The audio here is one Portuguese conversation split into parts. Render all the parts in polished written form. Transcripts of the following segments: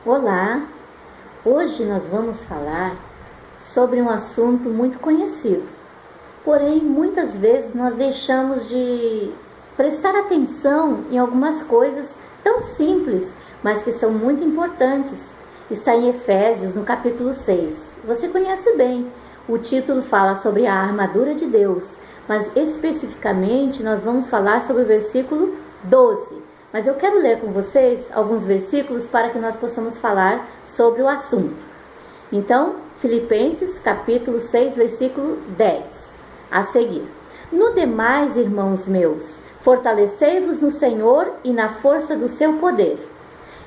Olá! Hoje nós vamos falar sobre um assunto muito conhecido, porém muitas vezes nós deixamos de prestar atenção em algumas coisas tão simples, mas que são muito importantes. Está em Efésios, no capítulo 6. Você conhece bem, o título fala sobre a armadura de Deus, mas especificamente nós vamos falar sobre o versículo 12. Mas eu quero ler com vocês alguns versículos para que nós possamos falar sobre o assunto. Então, Filipenses capítulo 6, versículo 10, a seguir. No demais, irmãos meus, fortalecei-vos no Senhor e na força do seu poder.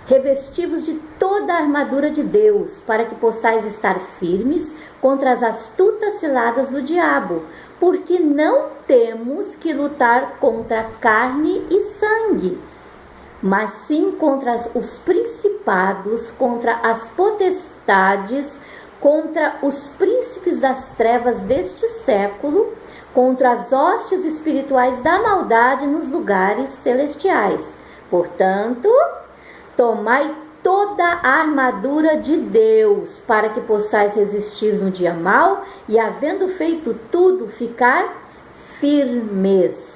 Revesti-vos de toda a armadura de Deus, para que possais estar firmes contra as astutas ciladas do diabo, porque não temos que lutar contra carne e sangue, mas sim contra os principados, contra as potestades, contra os príncipes das trevas deste século, contra as hostes espirituais da maldade nos lugares celestiais. Portanto, tomai toda a armadura de Deus, para que possais resistir no dia mau e, havendo feito tudo, ficar firmes.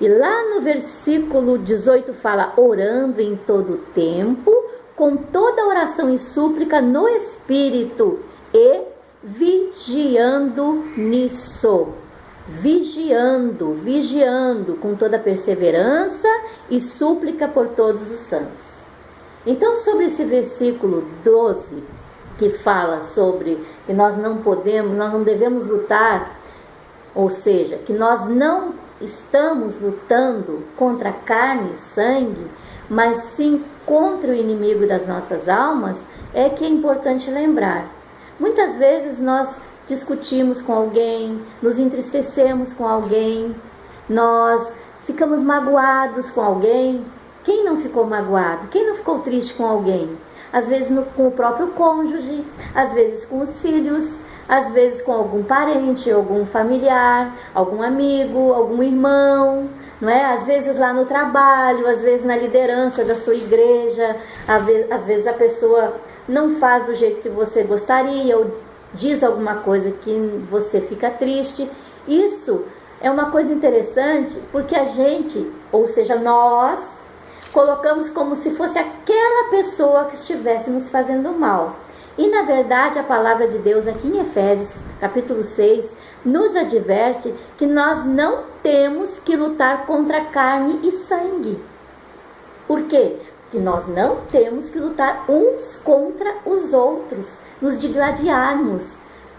E lá no versículo 18 fala, orando em todo tempo, com toda oração e súplica no Espírito, e vigiando nisso. Vigiando com toda perseverança e súplica por todos os santos. Então, sobre esse versículo 12, que fala sobre que nós não devemos lutar, ou seja, que nós não estamos lutando contra carne e sangue, mas sim contra o inimigo das nossas almas, é que é importante lembrar. Muitas vezes nós discutimos com alguém, nos entristecemos com alguém, nós ficamos magoados com alguém. Quem não ficou magoado? Quem não ficou triste com alguém? Às vezes com o próprio cônjuge, às vezes com os filhos, às vezes com algum parente, algum familiar, algum amigo, algum irmão, não é? Às vezes lá no trabalho, às vezes na liderança da sua igreja, às vezes a pessoa não faz do jeito que você gostaria, ou diz alguma coisa que você fica triste. Isso é uma coisa interessante, porque a gente, ou seja, nós, colocamos como se fosse aquela pessoa que estivesse nos fazendo mal. E na verdade a palavra de Deus aqui em Efésios capítulo 6 nos adverte que nós não temos que lutar contra carne e sangue. Por quê? Porque nós não temos que lutar uns contra os outros, nos digladiarmos.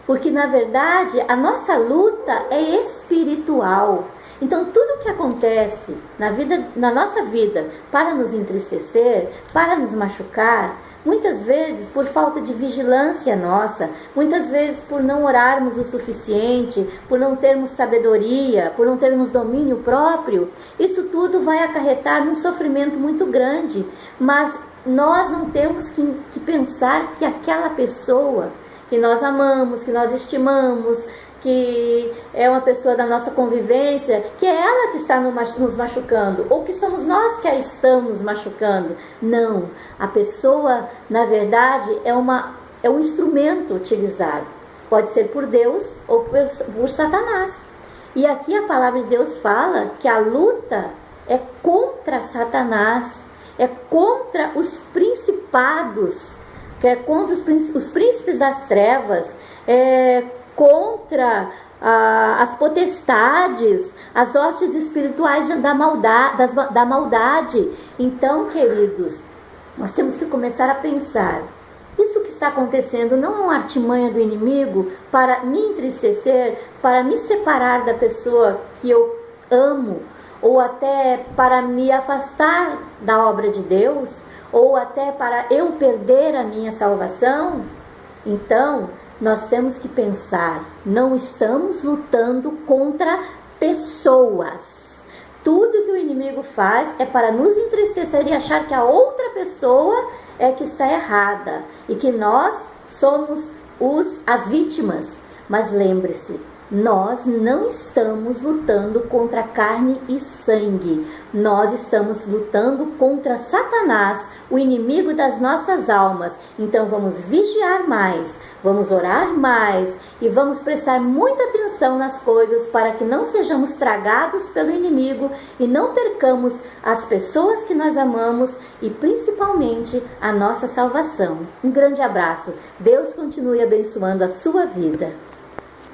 Porque na verdade a nossa luta é espiritual. Então tudo que acontece na nossa vida para nos entristecer, para nos machucar, muitas vezes por falta de vigilância nossa, muitas vezes por não orarmos o suficiente, por não termos sabedoria, por não termos domínio próprio, isso tudo vai acarretar num sofrimento muito grande. Mas nós não temos que pensar que aquela pessoa que nós amamos, que nós estimamos, que é uma pessoa da nossa convivência, que é ela que está nos machucando, ou que somos nós que a estamos machucando. Não, a pessoa, na verdade, é um instrumento utilizado. Pode ser por Deus ou por Satanás. E aqui a palavra de Deus fala que a luta é contra Satanás, é contra os principados, que é contra os príncipes das trevas, contra as potestades, as hostes espirituais da maldade. Então, queridos, nós temos que começar a pensar, isso que está acontecendo não é uma artimanha do inimigo para me entristecer, para me separar da pessoa que eu amo, ou até para me afastar da obra de Deus, ou até para eu perder a minha salvação? Então, nós temos que pensar, não estamos lutando contra pessoas. Tudo que o inimigo faz é para nos entristecer e achar que a outra pessoa é que está errada e que nós somos as vítimas. Mas lembre-se, nós não estamos lutando contra carne e sangue. Nós estamos lutando contra Satanás, o inimigo das nossas almas. Então vamos vigiar mais, vamos orar mais e vamos prestar muita atenção nas coisas para que não sejamos tragados pelo inimigo e não percamos as pessoas que nós amamos e principalmente a nossa salvação. Um grande abraço. Deus continue abençoando a sua vida.